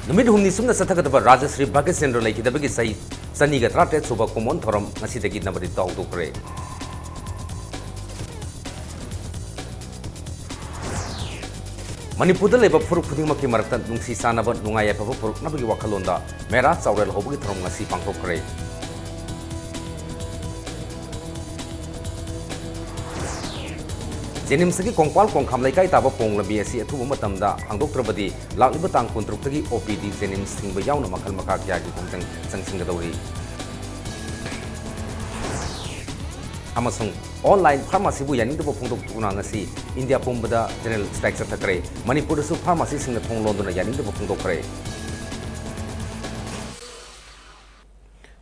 Numit humni sumna sathakataba Rajasri Bhagasendra laikidabagi sahi saniga trate suba komon thoram ngasidagi nabari tawdukre. Manipur leba furuk khudingmaki marakta nungsi sanaba nungaya paba furuk nabagi wakhalonda mera chawrel hobagi thoram ngasi pangthokre. Jenimsagi kongpal kongkham laikai taba ponglabi asi athuba matamda hangdoktrabadi lakliba tang kuntruk-tagi OPD Jenims thingba yauna makhal makha kyagi khongtang sangsinggadawri. Amasung online pharmacy bu yaningdaba phongdoktukna ngasi India pumbada general strike sathakre Manipur su pharmacy singna thonglonduna yaningdaba phongdokre.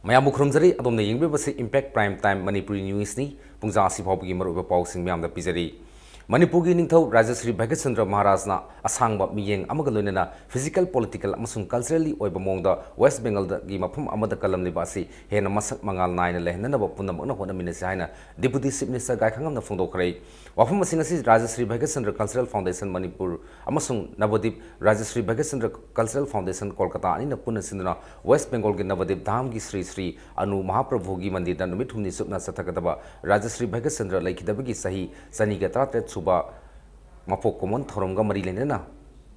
Mayam khurumjari adomna yingbebasi impact prime time Manipuri news ni pungja asi phawbagi maruba pawsing myamda pijari. Manipuri Ningthau Rajasri Bhagasendra Maharajna asangba miyeng amaga loinana physical political amasung culturally oiba mongda West Bengal da gi mafum amada kalam libasi hena masak mangal naina lehnanaba punamna hona minasi haina Deputy Chief Minister gaikhangamna phongdokhrei wafum asing asi Rajasri Bhagasendra Cultural Foundation Manipur amasung Navadip Rajasri Bhagasendra Cultural Foundation Kolkata ani na punna sinduna West Bengal gi Navadip Dham gi Sri Sri Anu Mahaprabhu gi mandir da numit humni supna sathakataba Rajasri Bhagasendra laikidabagi sahi saniga tratret suba mapok komon thoromga mari lenena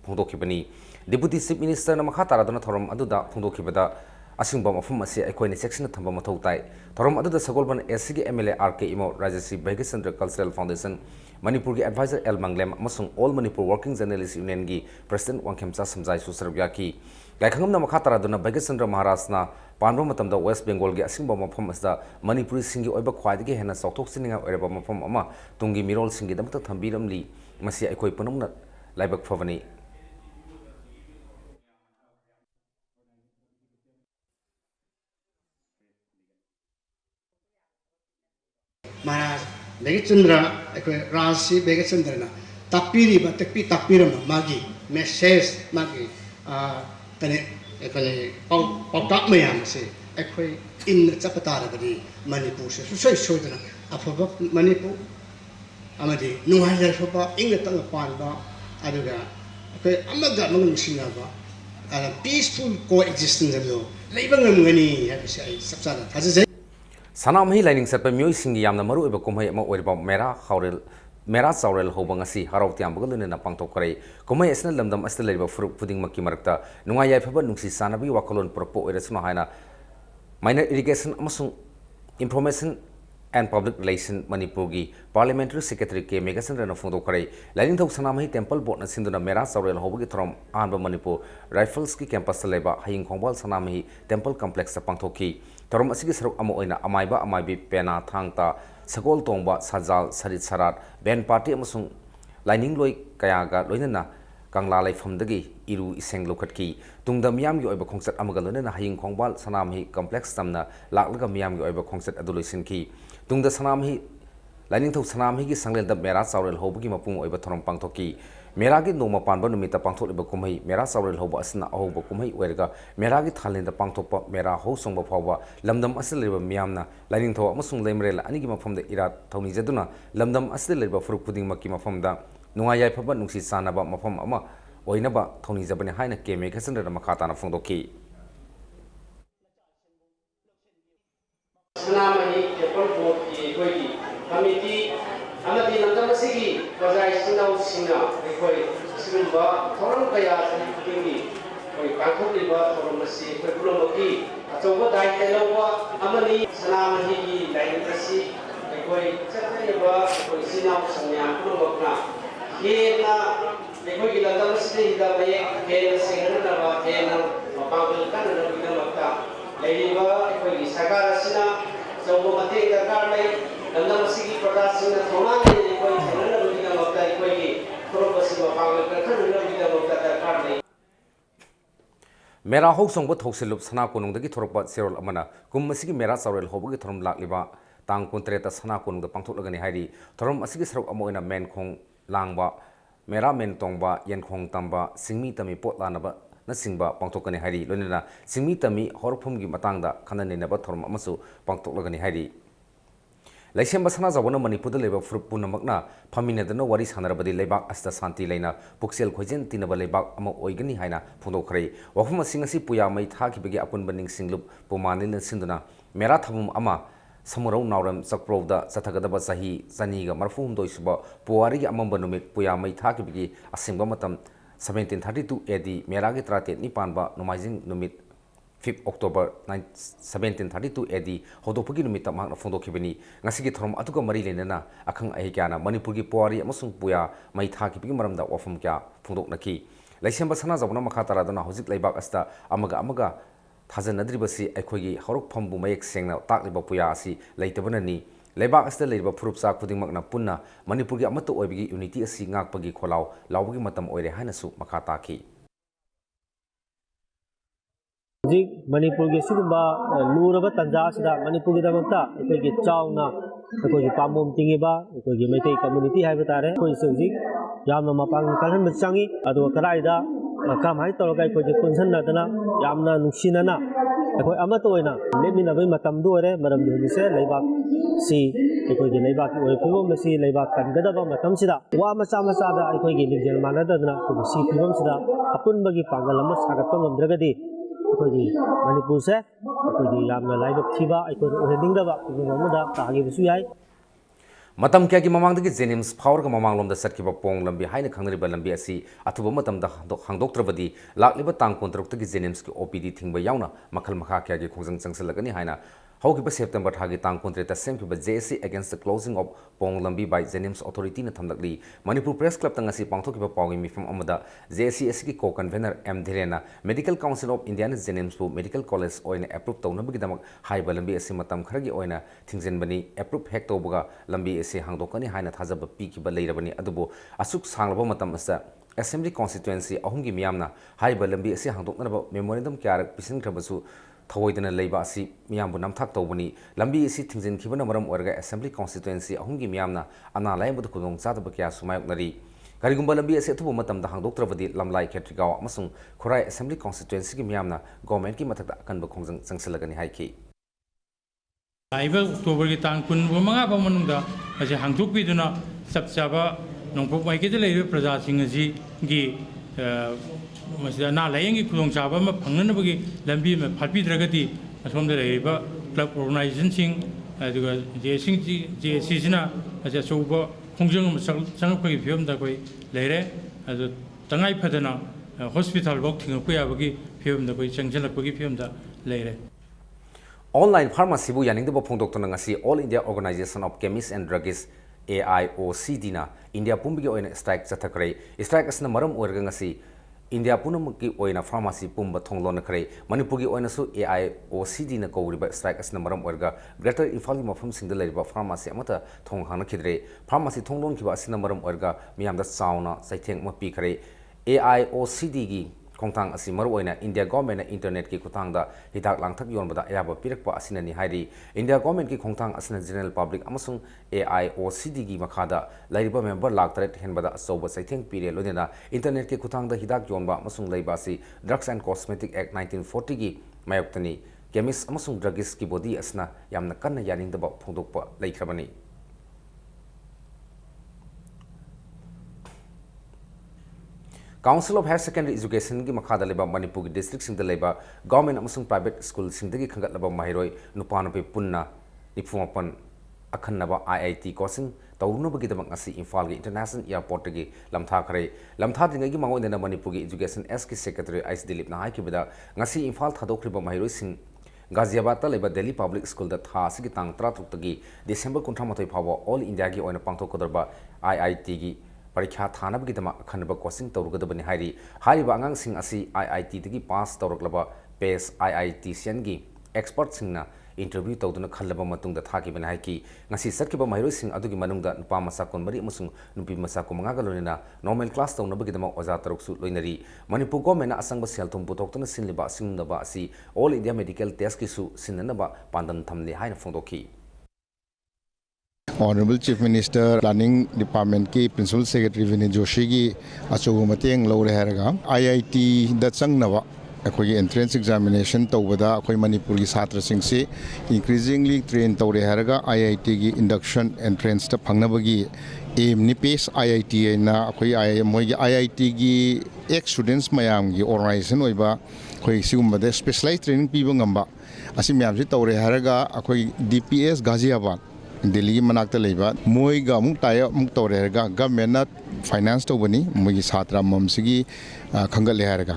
phongdokhibani Deputy Chief Minister na makha taradona thorom aduda phongdokhibada asingba mafum asi aikoine section thamba mathau tai thorom aduda sagolban SC MLA RK Imo Rajasri Bhagasendra Cultural Foundation Manipur gi advisor L Manglem amasung All Manipur Working Journalists Union gi President Wangkhemcha Samjai Susarbyaki gaikhangam makha taradona Bhagasendra Maharajna panro matamda West Bengal gi asingba mafum asda Manipuri singi oiba khwaidigi hena sauthok sininga oiraba mafum ama tungi mirol singi damta thambiramli masi aikoi punamna laibak phavani Maharaj Bhagasendra Rajasri Bhagasendra na tapiri ba tapirama magi message magi tane pautak mayam se ekoi in chapatara badi Manipur se soi soidana afaba Manipur amadi nuhai soba inga tanga panba aduga ekoi amaga mangung singaba peaceful coexistence alo leibang ngani habisi ai sapsana thajai Sanam hi lining set pa myoy singi yamna maru iba kumhay ama oiriba mera chawrel hobang asi haraw tiam bagal na pangthokre kumhay asna lamdam asna leriba furuk puding makki marakta nungay phaba nungsi sanabi wakolon propo oirasuna haina minor irrigation amasung information and Public Relations Manipur gi Parliamentary Secretary K Megasendra na phongdokre lining thok sanamhi temple board na sinduna mera chawrel hobagi throm anba Manipur Rifles ki campus leba haying khongbal sanamhi temple complex sa pangthokki Thorom asigi saruk amo oina amaiba amaibi pena thangta sagol tongba sajal sarit sarat ben party amasung lining loi kayaga loinana kangla laifamdagi iru iseng lokhatki tungda miyam gi oiba khongsat amaga loinana haying khongbal sanamhi complex tamna laklaga miyam gi oiba khongsat aduloisinki tungda sanamhi lining thok sanamhi gi sanglenda mera chawrel hobagi mapung oiba thorom pangthoki Meragi noma panba numita pangthok liba kumhai mera chawrel hoba asna ahoba kumhai oirga meragi thalenda pangthokpa mera ho songba phawba lamdam asli liba miyamna lining tho amasung lemrel anigi mafamda ira thawni jaduna lamdam asli liba furuk puding makki mafamda nungayai phaba nungsi sanaba mafam ama oinaba thawni jabani haina keme khasandra makata na phongdoki Sanamani Temple Board ki committee amati lamdam asigi wajai singa ekoi simba thoron kaya sani putingi koi pangthok liba thoron masi koi pulomaki achoba dai telowa amani sanamahi gi lain kasi ekoi chathaiba ekoi sinau samyam pulomakna hena ekoi gi lamdam asigi hida baye hena singana ba hena mapangul kan na bidamakta leiba ekoi gi sakara sina choba mate dakar lai lamdam asigi prakasina thonga ekoi hena bidamakta ekoi gi Mera hok songba thokselup sana konungdagi thorokpa serol amana kum masigi mera chawrel hobagi thorom lakliba tang kontreta sana konungda pangthoklagani hairi thorom asigi sarok amoina men khong langba mera men tongba yen khong tamba singmi tami potlanaba na singba pangthokani hairi loinana singmi tami horphumgi matangda khanani naba thorom amasu pangthoklagani hairi Laisemba sana zabona Manipur leba furup punamakna phaminadana wari sanarabadi lebak asta santi leina puksel khojen tinaba lebak ama oigani haina phondokhrei wafum asing asi puya mai thakibagi apunba ningsinglup pumanil sinduna mera thamum ama samurau nauram sakprovda sathagadaba sahi zaniga marfum doisuba puwari amamba numit puya mai thakibagi asingba matam 1732 AD meragi trate nipanba nomaijing numit 5 October 1732 AD hodopagi numita makna phondokibani ngasigi thorom atuga mari lenana akhang ahikyana Manipurgi puari amasung puya mai thakibagi maramda wafum kya phondoknaki laisemba sana zabuna makha taradana hojik laibak asta amaga thajanadribasi aikhogi horok phambu mayek sengna takliba puya asi leitabani leibak asta leiba phurupsa khudingmakna punna Manipurgi amato oibigi unity asi ngakpagi kholau lawbagi matam oire hainasu makha taki Manipur के सिगुम्बा लूरब तंजासिदा मनपुर की दमकता अखोगी चावना अखोगी पामोम तिंगेबा अखोगी Meitei community हाइबा तारे अखोई से यामना मपांग कलहन बचांगी अदो कराइदा कमाई तौरगा अखोगी पुनसन्नदना यामना नुक्सिनना अखोई अमत ओइना लेमिनबै मतमदु ओरे मरमदि हुजिसे लैबाक सी अखोगी लैबाक ओइ फिबम मसी लैबाक कनगदबा मतमसिदा वा मचा मचादा अखोगी लिंजेल मानददना अखोगी सी फिबमसिदा अपुनबगी पांगल अमा सागतपा ngамद्रगदि अखोगी मणिपुर से अखोगी यामना लाइबक थिबा अखोगी ओहेदिंगदबा अखोगी तागिबसु याय matam kya ki mamangdagi Jenims power ka mamanglomda satkiba pong lambi haina khangnariba lambi asi athuba matamda hangdoktrabadi lakliba tang kontrukta ki Jenims ki OPD thingba yauna makhal makha kya ki khongjang changsalagani haina haukiba September thagi tang kontreta semkiba JSC against the closing of pong lambi by Jenims authority na thamlakli Manipur Press Club tangasi pangthokiba pawgi mifam amada JSC asi ki co-convener M Dhirena Medical Council of India na Jenims bu medical college oina approve tawnabagi damak haiba lambi asi matam kharagi oina thingjenbani approve hek tawbaga lambi से हांगदोकनी हाइना थाजब पीकिबा लेरबनी अदुबो असुक सांगलबा मतम असा assembly constituency अहुमगी मियामना हाइबा लंबी असे हांगदोकनबा memorandum क्यारक पिसिनख्रबसु थवोइदना लेबा असि मियामबु नमथाक तौबनी लंबी असि थिंजिनखिबना मरम ओरगा असेंबली कॉन्स्टिट्युएंसी अहुमगी मियामना अना लायबदु खुदोंग चादबा क्या सुमायकनरी करिगुंबा लंबी असे अथुबो मतमदा हांगदोक्त्रबदी लमलाई खेट्रिगाव अमसुंग खुराई असेंबली कॉन्स्टिट्युएंसी की मियामना गवर्नमेंट की मथकता अकनबा खोंजंग चंगसलगनी हाइखि October की तांग कुन मंगा पाव मनुंगदा असे हांगथोकपीदुना चप चाबा नोंपोक माइकेदे लेबे प्रजासिंगजी गी मसिदा ना लायंगी खुदोंग चाबा म फंगनबगी लंबी म फाटपीद्रगदी असोमदे लेबा क्लब ऑर्गेनाइजेशन सिंग अदुगा जेसी सिना असे सोबो खोंजंग म संगपगी फियमदा कोई लेरे अदु तंगाई फदना हॉस्पिटल बक थिंगपो याबगी फियमदा कोई चंगजलपगी फियमदा लेरे Online pharmacy bu yaning de bopong doctor ngasi All India Organization of Chemists and Druggists AIOCD na India pumbi oina strike chathakrai strike asna maram orga ngasi India punam ki oina pharmacy pumba thonglon krai Manipur gi oina su AIOCD na kowriba strike asna maram orga Greater Imphal mafam singda leriba pharmacy amata thong hangna khidre pharmacy thonglon ki ba asna maram orga miyamda chauna saitheng ma pi krai AIOCD gi खोंथांग असि मरुओइना India government internet की खुतांगदा हिदाक लांगथक योनबदा अयाबा पिरकपा असिननि हाइरि India government की खोंथांग असना general public अमसुंग AIOCD की मखादा लाइरिबा member lakh तरत हेनबदा असौबा सैथेंग पीरे लोनेना internet की खुतांगदा हिदाक योनबा अमसुंग लैबासी drugs and cosmetic act 1940 की मायोक्तनी chemist अमसुंग druggist की body असना यामना कन्ना यानिंगदबा फोंदोकपा लैख्रबनी Council of Higher Secondary Education की मखादा लेबा मणिपुर की डिस्ट्रिक्ट सिंगदा लेबा गवर्नमेंट अमसुंग प्राइवेट स्कूल सिंगदगी खंगतलबा माहिरोय नुपानपे पुन्ना निफुमपन अखन्नबा IIT कोचिंग तौरुनबगीदमक ngasi Imphal की इंटरनेशनल एयरपोर्ट की लमथाखरे लमथादिंगगी मांगोइना मणिपुर की एजुकेशन एस की सेक्रेटरी आइस दिलीप ना हाइकिबदा ngasi Imphal थादोखरिबा माहिरोय सिंग गाजियाबाद लेबा दिल्ली पब्लिक स्कूल दा था सिगी तांग 13 की दिसंबर 19 फावो ऑल इंडिया की ओइना पांथोकदरबा IIT की परीक्षा थानबगीदमा अखनबा कोचिंग तौरगदबनी हाइरि हारिबा आंगांसिंग असि IIT दगी पास तौरकलबा पेस IITCN की एक्सपर्ट सिंगना इंटरव्यू तौदुना खल्लबा मतुंगदा थाकिबनी हाइकि ngasi satkiba mahiroising adugi manungda nupa masa konmari amusung nupi masa ko manga galonina normal class taunabagidama oja taruksu loinari Manipur government asangba selthum putoktuna sinliba singnaba asi all India medical test ki su sinanaba pandan thamle haina phongdokhi Honorable Chief Minister Planning Department की Principal Secretary विनय जोशी की अचौब मतेंग लौरे हैरगा IIT दा चंगनवा अखोई entrance examination तौबदा अखोई मणिपुर की छात्र सिंगसे increasingly train तौरे हरगा IIT की induction entrance ता फंगनबगी M नि पेस आईआईटी ना अखोई मोई आईआईटी की एक स्टूडेंट्स मयाम की ऑर्गेनाइजेशन ओइबा अखोई सिगुम्बदे स्पेशलाइज ट्रेनिंग पीबा ngamba asi myam si tawre haraga akhoi DPS Ghaziabad Delhi manakta leiba moi ga muk tai muk tawre haraga government na finance tawbani moi gi chhatra mamsigi khangal le haraga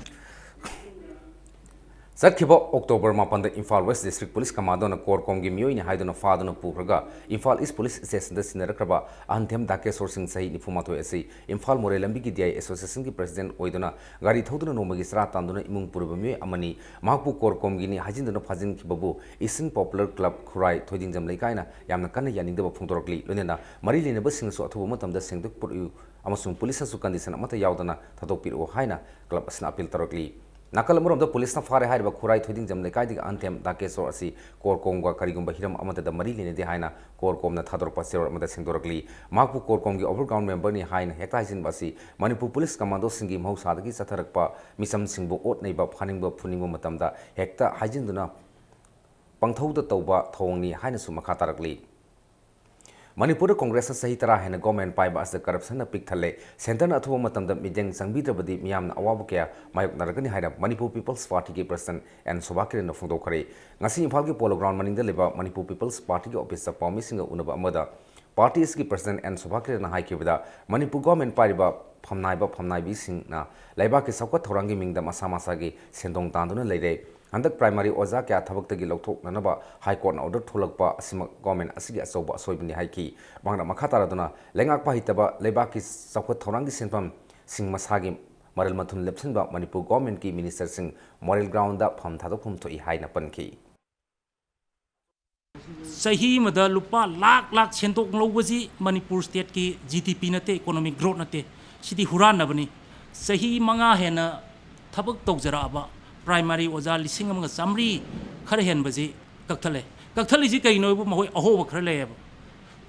Sakhibo October Mapanda Imphal West District Police Commando na Korkom gi mioi ni haiduna faduna pukraga Imphal East Police Station da sinarakraba anthem dake sourcing sahi ni fumato esi Imphal More Lambi gi DI Association ki President oiduna gari thoduna nomagi sra tanduna imung purba mioi amani mahpu Korkom gi ni hajinduna phajin kibabu Eastern Popular Club Khurai Thoiding jam leikaina yamna kanna yaningda phungtorokli lonena mari leneba singsu athubu matamda sengduk puru amasung police su condition amata yaudana thadok piru haina club asna appeal tarokli Nakal Murum police na fare hai Kurai Thuiding Jam Lekai Anthem Dake so asi Korkom ga Karigumba Hiram Amata the Marilin de Haina Korkom na Thador Pasir Amata Singorokli Maku Korkom overground member ni Hain Hekaisin Basi Manipur Police Commando Singi Mau Sadaki Satarakpa Misam Singbo Ot Neiba Paningba Puningo Matamda Hekta Hajinduna Pangtho the Toba Thongi Haina Sumakatarakli Manipur Congress sahi tara hena government paiba as the corruption na pik thale center na athuwa matamda mideng sangbidabadi miyam na awabu kya mayok naragani haira Manipur People's Party ki president and Sobakire na phungdo khare ngasi imphal ki polo ground maning da leba Manipur People's Party ki office pawmi singa unaba amada party ki president and Sobakire na haike bida Manipur government paiba phamnai bi sing na laiba ki sakwa thorangi mingda masa masa gi sendong tanduna leire Handak primary oza kya thabak tagi lauthok nanaba high court na order tholakpa asima government asigi asoba asoibni haiki bangna makhatara duna lengak pa hitaba lebaki sakwa thorangi senpam sing masagi maral mathun lepsinba Manipur government ki minister sing moral ground da pham thadok thoi haina panki Sahi mada lupa lak sentok lobasi Manipur state ki GDP nate economic growth nate sidi huran nabani sahi manga hena thabak tokjara aba primary oza lising amga samri khare hen baji kakthale ji kai noibu mahoi aho khare le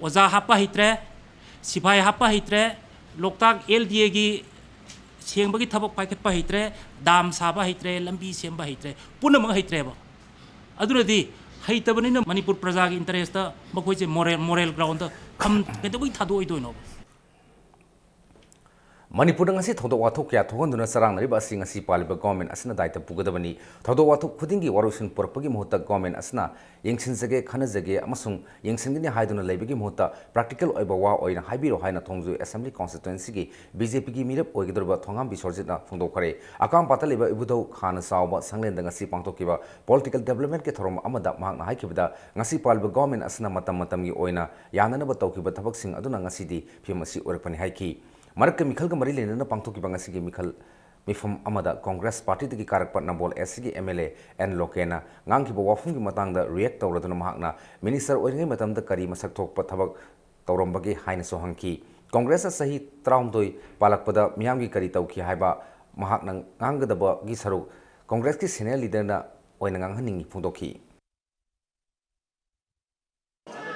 oza hapa hitre sipai hapa hitre loktak LDA gi sengbagi thabak paikhat pa hitre dam saba hitre lambi semba hitre puna mang hitre ba aduradi haitabani na Manipur praja gi interest ta makoi je moral ground ta kham kedoi thadoi doino Manipur ngasi thodok wathok kya thoganduna sarang nari ba sing asi paliba government asna daita pugadabani thodok wathok khudingi warusin porpagi mohta government asna yengsin jage khana jage amasung yengsingni haiduna leibagi mohta practical oiba wa oina haibiro haina thongju assembly constituency gi BJP gi mirap oigidorba thongam bisorjitna phungdokhare akam pataliba ibudau khana sawba sanglenda ngasi pangtokiba political development ke thorom amada mahakna haikibda ngasi paliba government asna matam gi oina yanana ba tawkiba thabak sing aduna ngasi di phimasi orpani haiki Marak Mikhal Kamari Lena Pangtoki Bangasigi Mikhal Mifum Amada Congress Party the Karakpat Nabol SG MLA and Lokena Nganki Bawafung Matanga react over the Mahakna Minister Oing Matam the Kari Masak Tok Patabak Taurombagi Haina Sohanki Congress Sahi Traumdoi Palakpada Miyangi Kari Tauki Haiba Mahakna Nganga the Gisaru Congress ki senior leader na Oinanganing Pundoki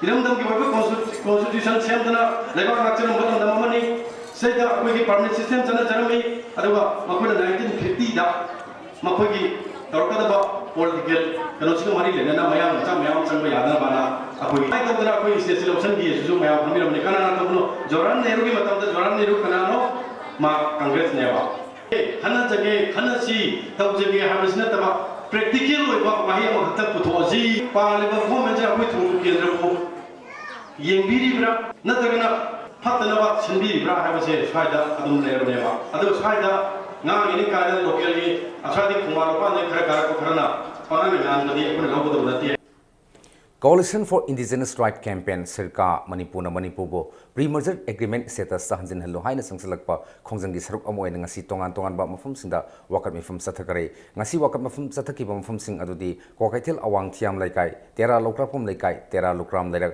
Iramdam ki constitution semdana lebak nakchan botam damamani Sega akwai permanent system chana charami aduga makhoi 1950 da makhoi dorkada ba political kanochika mari lena na mayam changba yadana bana akwai ai to dara akwai state election gi su mayam hamira mane kana na to Jawaharlal Nehru gi matam da Jawaharlal Nehru kana no ma congress ne ba hana jage hana si tau jage habisna ta practical oi ba wahi ma khatak puthoji parliament government ja akwai thu kendra ko yengbiri bra na tagana Hatanaba Sindi Bra have a Swida Adum Neva. Other Swida now any kind of locally, a Swadi Kumaropan, the Karakarana, Paranan, the local of the Coalition for Indigenous Right Campaign Sirka Manipur Manipubo pre-merger agreement status Sahanjin Hello Haina Sangsalakpa Khongjangi Saruk Amoy ngasi tongan ba mafum singda wakat mifum sathakare ngasi wakat mafum sathaki ba mafum sing adudi Kokaitel Awang Thiam Laikai Tera Lokrapum Laikai Tera Lukram Lairak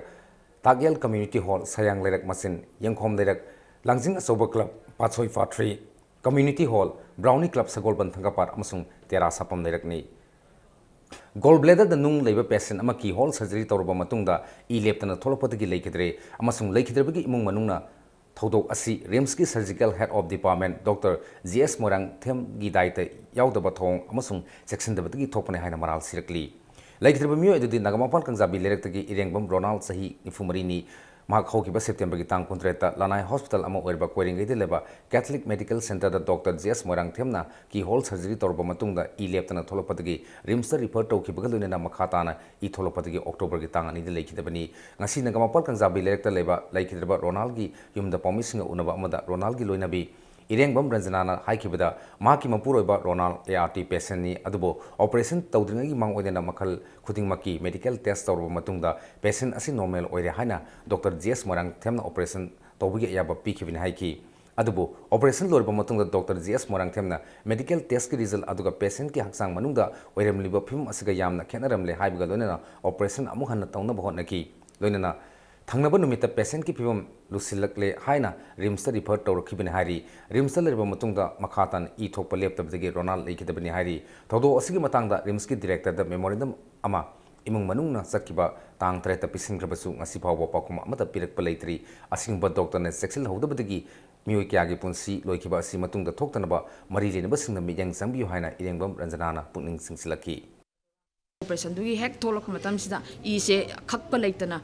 Tagyal Community Hall Sayang Lairak Masin Yangkhom Lairak Langjing Asoba Club Patsoi Fatri Community Hall Brownie Club Sagolban Thangapar amasung Tera Sapam Lairak ni Gallbladder the nung labor patient amaki hall surgery tauba matungda e leptana tholopatagi leikidre amasung leikidrebagi imung manungna थौदोक असी RIMS की surgical head of department doctor G S. Morangthem की दायित्व याउदब थोंग अमसुंग सेक्शनदबदगी थोपने हाइना moral सिरकली लेकिन मियो एदुदी नगमापाल कंजाबी लेरेक्तगी इरेंगबम Ronald सही निफुमरीनी September की तांग कुंत्रेता लानाई hospital कोइरिंगेद लेबा Catholic medical centre doctor G S. Morang थेमना की होल सर्जरी तौरब मतुंगदा ई लेप्तना थोलपदगी रिम्स रिफर तौखिबगा लोइना मखाताना ई थोलपदगी अक्टोबर की तांग अनिद लेखिदबनी ngasi नगमापाल कंजाबी लेरेक्ता लेबा लेखिदबा रोनाल्ड की युमदा पॉमिसिंग उनबा अमदा रोनाल्ड की लोइनाबी इरेंगबम रंजनाना हाइकिबदा माकी मपुरोइबा रोनाल्ड ART पेशेंट नि अदुबो ऑपरेशन तौद्रिंगगी मांग ओइदेना मखल खुदिंगमकी मेडिकल टेस्ट तौरब मतुंगदा पेशेंट असी normal ओइरे हाइना doctor G S. Morang थेमना operation तौबगी अयाबा पीखिबिनि हाइकी अदुबो operation लोरबा मतुंगदा doctor G S. Morang थेमना medical test की रिजल्ट अदुगा पेशेंट की हक्सांग मनुंगदा ओइरमलिबा फिल्म असिगा यामना खेनरमले हाइबगा लोइना ऑपरेशन अमु हन्ना तौनबा होटनकी लोइना थंगनब नुमित पेशेंट की फिवम लुसिलकले हाइना रिम्स रिफर तौरखिबनि हाइरी रिम्स लेरबा मतुंगदा मखातान ई थोप लेप्तबदगी रोनाल्ड लेखिदबनि हाइरी थौदो असिगी मतंगदा रिम्स की डायरेक्टर द मेमोरेंडम अमा इमुंग मनुंगना सकिबा तांग तरेत पिसिनग्रबसु ngasi फावबा पाकुम अमता पिरकप लेत्रि असिंगबा डॉक्टर ने सेक्शन हौदबदगी मियोय क्यागी पुंसी लोइखिबा असि मतुंगदा थोक्तनबा मरी लेनबसिंगना मियंग संबियो हाइना इरेंगबम रंजनाना पुनिंग सिंगसिलकी ऑपरेशन दुगी हेक थोलक मतम सिदा इसे खक्प लेतना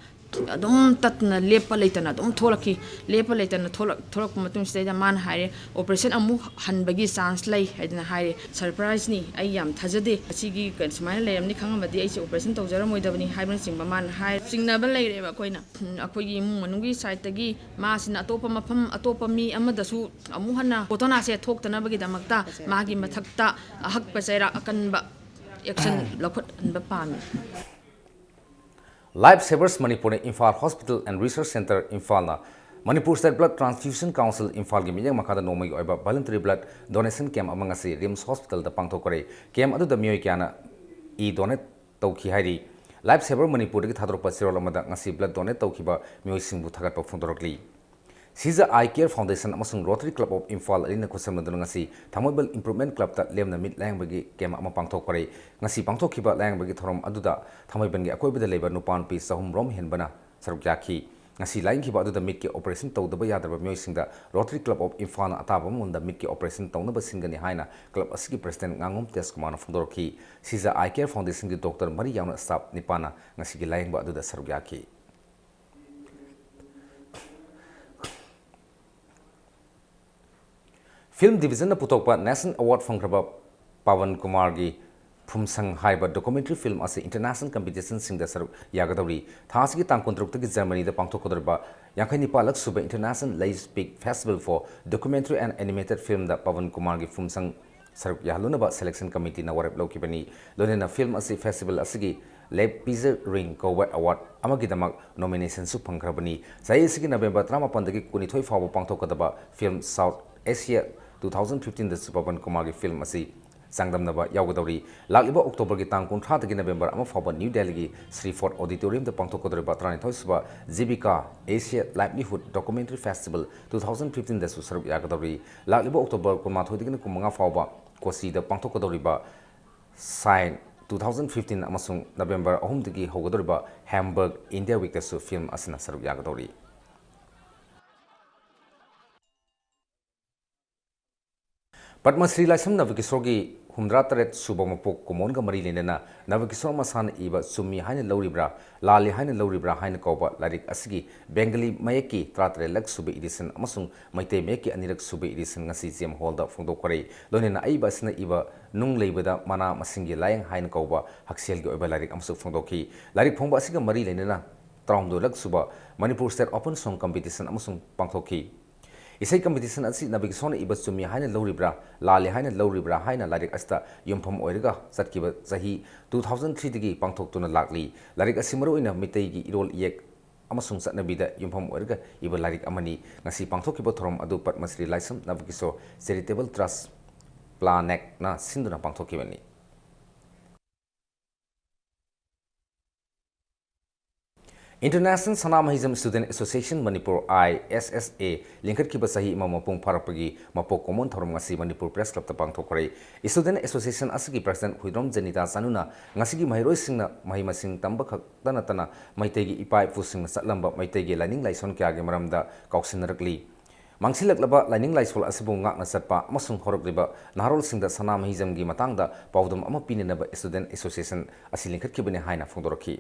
अदुम ततना लेप लेतना अदुम थोलकी लेप लेतना थोलक मतुम सिदा मान हारे ऑपरेशन अमु हनबगी चांस लै हैदना हारे सरप्राइज नि आई याम थाजदे असिगी कन्समाइन लेरमनि खंगमदि आइसे ऑपरेशन तौजरमोइदबनि हाइबन सिंगबा मान हाय सिंगनाबन लेरेबा कोइना अखोगी इमु मनुगी साइडतगी मासिना अतोप मफम अतोप मी अमदसु अमु हन्ना फोटोनासे थोक्तनबगी दमक्ता मागी मथक्ता अहक पचैरा अकनबा एक्शन लखुट पामी life savers Manipur Imphal hospital and research centre Imphal Manipur state blood transfusion council Imphal की मियंग मखादा नोमगी ओइबा वॉलंटरी ब्लड डोनेशन कैंप अमंगसी रिम्स हॉस्पिटल द पांगथोकरे कैंप अदुदा मियोय क्याना ई डोनेट तौखी हाइरी लाइफ सेवर मणिपुर की थादरोप सिरोल अमदा ngasi ब्लड डोनेट तौखिबा मियोय सिंगबु थागतपा फोंदोरकली सीजा आई केयर फाउंडेशन अमसुंग रोटरी क्लब ऑफ इम्फाल अरिना खुसमदुन ngasi थामोबल इम्प्रूवमेंट क्लब ता लेमना मिट लायंगबगी कैंप अमा पांगथोकरे ngasi पांगथोखिबा लायंगबगी थोरम अदुदा थामोबन गी अकोइबदा लेबा नुपान पी सहुम रोम हेनबना सरुक याखी ngasi लायंगखिबा अदुदा मिट के ऑपरेशन तौदबा यादरबा मियोयसिंगदा रोटरी क्लब ऑफ इम्फाल अताबा मुंदा मिट के ऑपरेशन तौनबा सिंगनी हाइना क्लब असगी प्रेसिडेंट nganगोम तेस कुमार फोंदोरखी सीजा आई केयर फाउंडेशन की डॉक्टर मरी यावना स्टाफ निपाना ngasi गी लायंगबा अदुदा सरुक याखी फिल्म डिवीजन पुथोकपा नेशनल अवार्ड फंग्रबा पवन कुमार की फुमसंग हाइबा डॉक्यूमेंट्री फिल्म असे इंटरनेशनल कंपटीशन सिंगदा सरुक यागदौरी थास की तांग कुंतरुक की जर्मनी द पांगथोकदरबा यांखैनि पालक सुबे इंटरनेशनल लेज पिक festival for documentary and animated film द पवन कुमार की फुमसंग सरुक याहलुनबा सिलेक्शन कमिटी ना वरप लौकिबनी लोनेना फिल्म असे फेस्टिवल असगी लेब पीजर रिंग कौवा अवार्ड अमगिदमक नॉमिनेशन सु फंग्रबनी सही सिगी नवेंबर 13 दगी 22 फाव पांगथोकदबा फिल्म साउथ एशिया 2015 द पवन कुमार की फिल्म असी सांगदमनबा यावगदौरी लालिबा अक्टोबर की तांग 19 दगी नवेंबर अमा फाव न्यू दिल्ली की श्री फोर्ट ऑडिटोरियम द पांगथोकदरबा 39 सुबा Jeevika Asia livelihood documentary festival 2015 द सरुक यागदौरी लालिबा अक्टोबर 19 दगी 15 फाव कोसी द पांगथोकदौरीबा साइन 2015 अमसुंग नवेंबर 3 दगी होगदौरीबा हैमबर्ग इंडिया वीक दसु फिल्म असना सरुक यागदौरी पद्मश्री लाइसम नवकिशोर की 103 सुब मपोक कुमोन मरी लेना नवकिशोर मसान इब चुम्मी हाइन लौरिब्रा लाली हाइन लौरिब्रा हाइन कौब लाइक असगी बेंगली मयक की 33 सुब एडिशन अमसुंग मैते मयक की 2 सुब एडिशन ngasi जेम हॉल द फोंदोकरे लोनेना अइब असना इब नुंग लेबदा मना मसिंगी लायंग हाइन कौब हक्सेल की ओइब लाइक अमसु फोंदोकी लाइक फोंबा असिगा मरी लेना 32 सुब Manipur state open song competition अमसुंग पांगथोकी इसे कंपटीशन असी नवकिशोर इब चुम्मी हाइन लौरिब्रा लाले हाइन लौरिब्रा हाइन लाइक अस्ता युमफम ओइरगा सत्किब सही 2003 दगी पांगथोक्तुना लागली लाइक असि मरुइना मितै की इरोल येक अमसुंग सत्नबीदा युमफम ओइरगा इब लाइक अमनी ngasi पांगथोकिब थोरम अदु पद्मश्री लाइसम नवकिशोर चैरिटेबल ट्रस्ट प्लानेक ना सिंदुना पांगथोकिबनी international Sanamahism student association Manipur ISSA लिंखट की सही मपुंग फारपगी मपोक कॉमन थोरम ngasi मणिपुर प्रेस क्लब ता पांगथोकरे स्टूडेंट एसोसिएशन असगी प्रेसिडेंट हुइद्रोम जनिता सानुना ngasi महिरोइ सिंगना महि मसिंग तंब खक्तना तना मैतेगी इपाई फुसिंग सतलंब मैतेगी लाइनिंग लाइसन क्यागे मरमदा काउसिनरकली Mangsilak lining laisol asibong ngak na satpa amasung horok liba naharol singda sana mahizam gi matangda paudum ama pininaba student association asilingkat kibane haina fongdoraki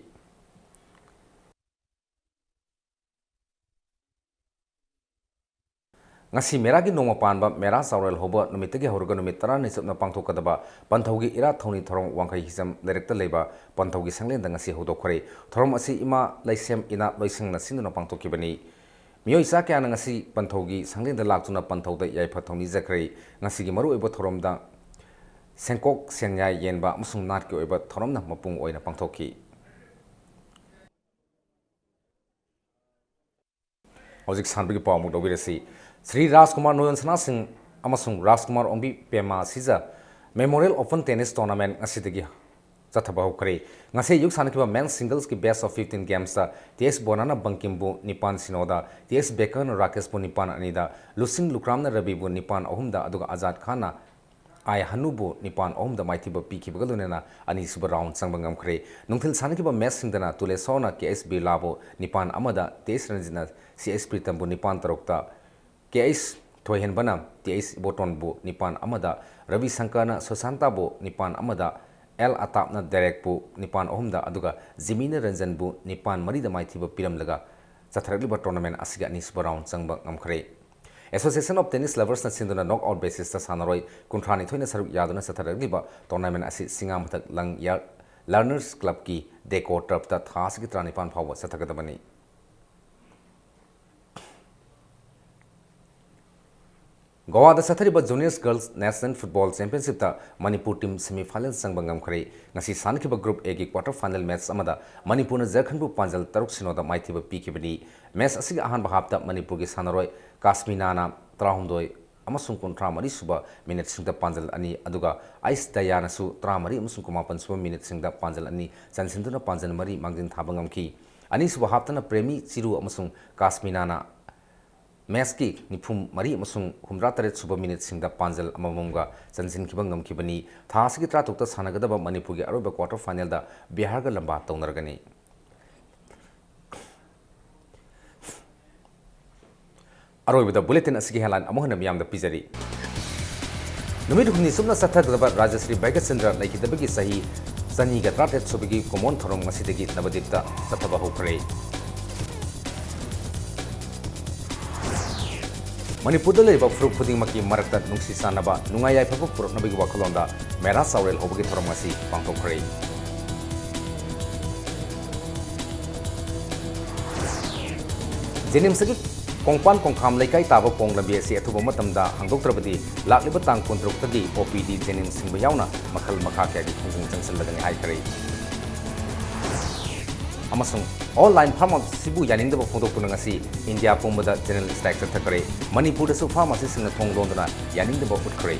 ngasi meragi nongma panba mera saurel hoba numitagi horga numit tara ni sopna pangthokadaba panthogi ira thoni thorong wangkai hizam direkta leba panthogi sanglenda ngasi hodokhore thorom asi ima laisem ina loisangna sinduna pangthokibani Miyoi sa kaya ngasi panthogi sanglenda laktuna panthoda yaifa thongni zakrai ngasi gi maru eba thoromda sengkok sengya yenba amasung nat ki eba thoromna mapung oina pangthoki Hojik sanbigi pawmuk dogirasi Sri Rajkumar Noyon Sana Singh amasung Rajkumar Ombi Pema Siza Memorial Open Tennis Tournament asidagi Zathaba Hokre ngase yuk sanakiba men's singles ki best of 15 games da TS Bonana Bankimbu Nipan Sinoda TS Bekan Rakesh bu Nipan Anida Lusing Lukramna Rabi bu Nipan Ohumda aduga Azad Khana Ai Hanubu Nipan Ohumda Maitiba Piki Bagalunena Ani Super Round Sangbangam Kre Nungthil sanakiba match singdana Tule Sona KS Bilabo Nipan Amada TS Ranjina CS Pritambu Nipan Tarokta KS Thohen Banam TS Boton bu Nipan Amada Ravi Sankana Sosanta bu Nipan Amada L Atapna Derek bu Nipan Ohumda aduga Zimina Ranjan bu Nipan Marida Maithiba Piram laga Zatharaliba tournament asiga ni super round sangba ngamkhre Association of Tennis Lovers na sinduna knockout basis ta sanaroi kuntrani thoina saruk yaduna satharaliba tournament asi singam thak lang ya learners club ki decor turf ta thas ki tranipan phawa sathagadabani Goa the Sathariba Juniors Girls National Football Championship ta Manipur team semi-final sangbangam khare ngasi sankiba group A gi quarter final match amada Manipur na Jharkhandbu Panjal taruk sinoda maithiba pikibani match asig ahan bahap ta Manipur gi sanaroi Kasmina na trahumdoi amasung kontra mari suba minute singda Panjal ani aduga Ice Dayana su tramari amasung kumapan suba minute singda Panjal ani chansinduna Panjal mari mangjin thabangam ki ani suba haptana Premi Chiru amasung Kasmina na Meski nipum mari amasung humra taret suba minute singda Panjal amamumga chansin kibangam kibani thasigi tratukta sanagadaba Manipur gi aroba quarter final da Bihar ga lamba taunargani aroba bulletin asigi headline amohna miyam da pizari numit humni sumna sathagdaba Rajasri Bhaigachandra laikidabagi sahi sani ga tratet subigi common thorom ngasidagi nabadipta sathaba hokre Manipur da leba fruit pudding maki marakta nungsi sanaba nungayai phapu puroknabigi wakalonda mera saurel hobagi thorom asi pangtokre Jenim sagi kongpan kongkham laikai taba ponglabi asi athuba matamda hangdoktrabadi lakliba tang kontruk tagi OPD jenim singba yauna makhal makha kya gi khungjung changsal lagani hai kare amasung online farm sibu yaningda phongdok tuna ngasi India pumbada general strike thakare Manipur da su farm asi singna thonglondana yaningda utkare